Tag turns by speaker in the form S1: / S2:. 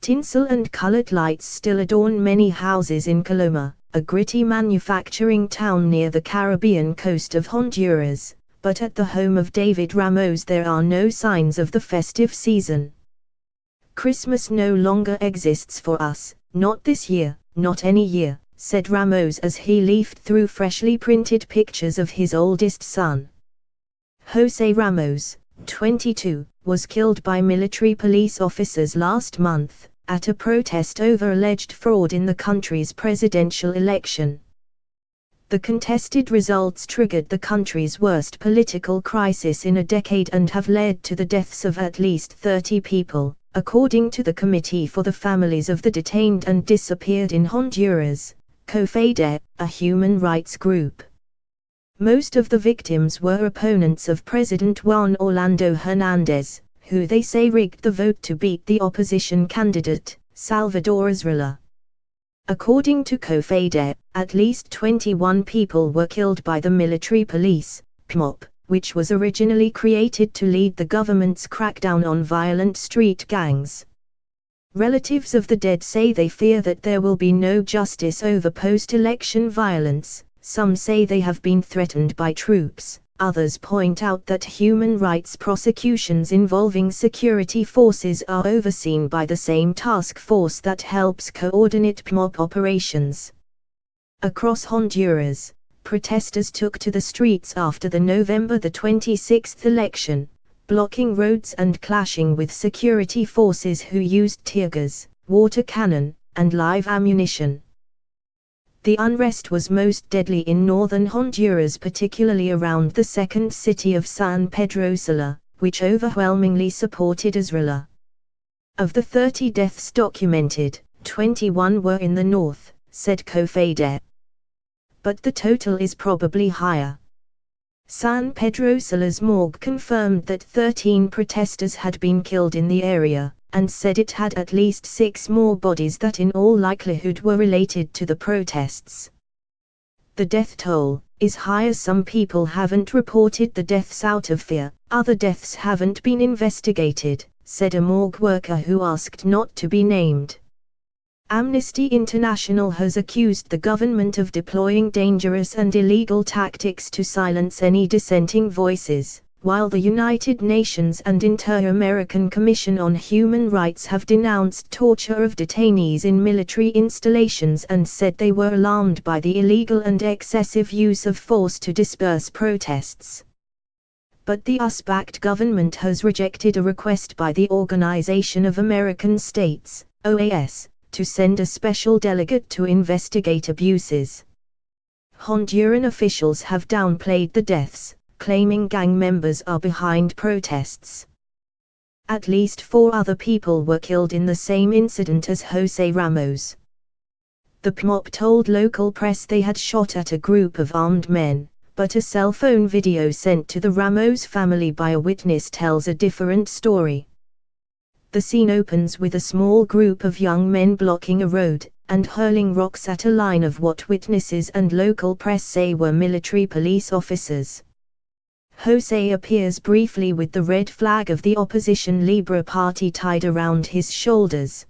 S1: Tinsel and colored lights still adorn many houses in Coloma, a gritty manufacturing town near the Caribbean coast of Honduras, but at the home of David Ramos there are no signs of the festive season. "Christmas no longer exists for us, not this year, not any year," said Ramos as he leafed through freshly printed pictures of his oldest son. Jose Ramos, 22, was killed by military police officers last month, at a protest over alleged fraud in the country's presidential election. The contested results triggered the country's worst political crisis in a decade and have led to the deaths of at least 30 people, according to the Committee for the Families of the Detained and Disappeared in Honduras, COFEDE, a human rights group. Most of the victims were opponents of President Juan Orlando Hernández, who they say rigged the vote to beat the opposition candidate, Salvador Azrilla. According to COFEDE, at least 21 people were killed by the military police, PMOP, which was originally created to lead the government's crackdown on violent street gangs. Relatives of the dead say they fear that there will be no justice over post-election violence. Some say they have been threatened by troops, others point out that human rights prosecutions involving security forces are overseen by the same task force that helps coordinate PMOP operations. Across Honduras, protesters took to the streets after the November 26 election, blocking roads and clashing with security forces who used tear gas, water cannon, and live ammunition. The unrest was most deadly in northern Honduras, particularly around the second city of San Pedro Sula, which overwhelmingly supported Azrilla. Of the 30 deaths documented, 21 were in the north, said COFEDE. But the total is probably higher. San Pedro Sula's morgue confirmed that 13 protesters had been killed in the area, and said it had at least 6 more bodies that in all likelihood were related to the protests. The death toll is high as some people haven't reported the deaths out of fear, other deaths haven't been investigated, said a morgue worker who asked not to be named. Amnesty International has accused the government of deploying dangerous and illegal tactics to silence any dissenting voices, while the United Nations and Inter-American Commission on Human Rights have denounced torture of detainees in military installations and said they were alarmed by the illegal and excessive use of force to disperse protests. But the US-backed government has rejected a request by the Organization of American States, OAS, to send a special delegate to investigate abuses. Honduran officials have downplayed the deaths, claiming gang members are behind protests. At least 4 other people were killed in the same incident as Jose Ramos. The PMOP told local press they had shot at a group of armed men, but a cell phone video sent to the Ramos family by a witness tells a different story. The scene opens with a small group of young men blocking a road, and hurling rocks at a line of what witnesses and local press say were military police officers. Jose appears briefly with the red flag of the opposition Libre Party tied around his shoulders,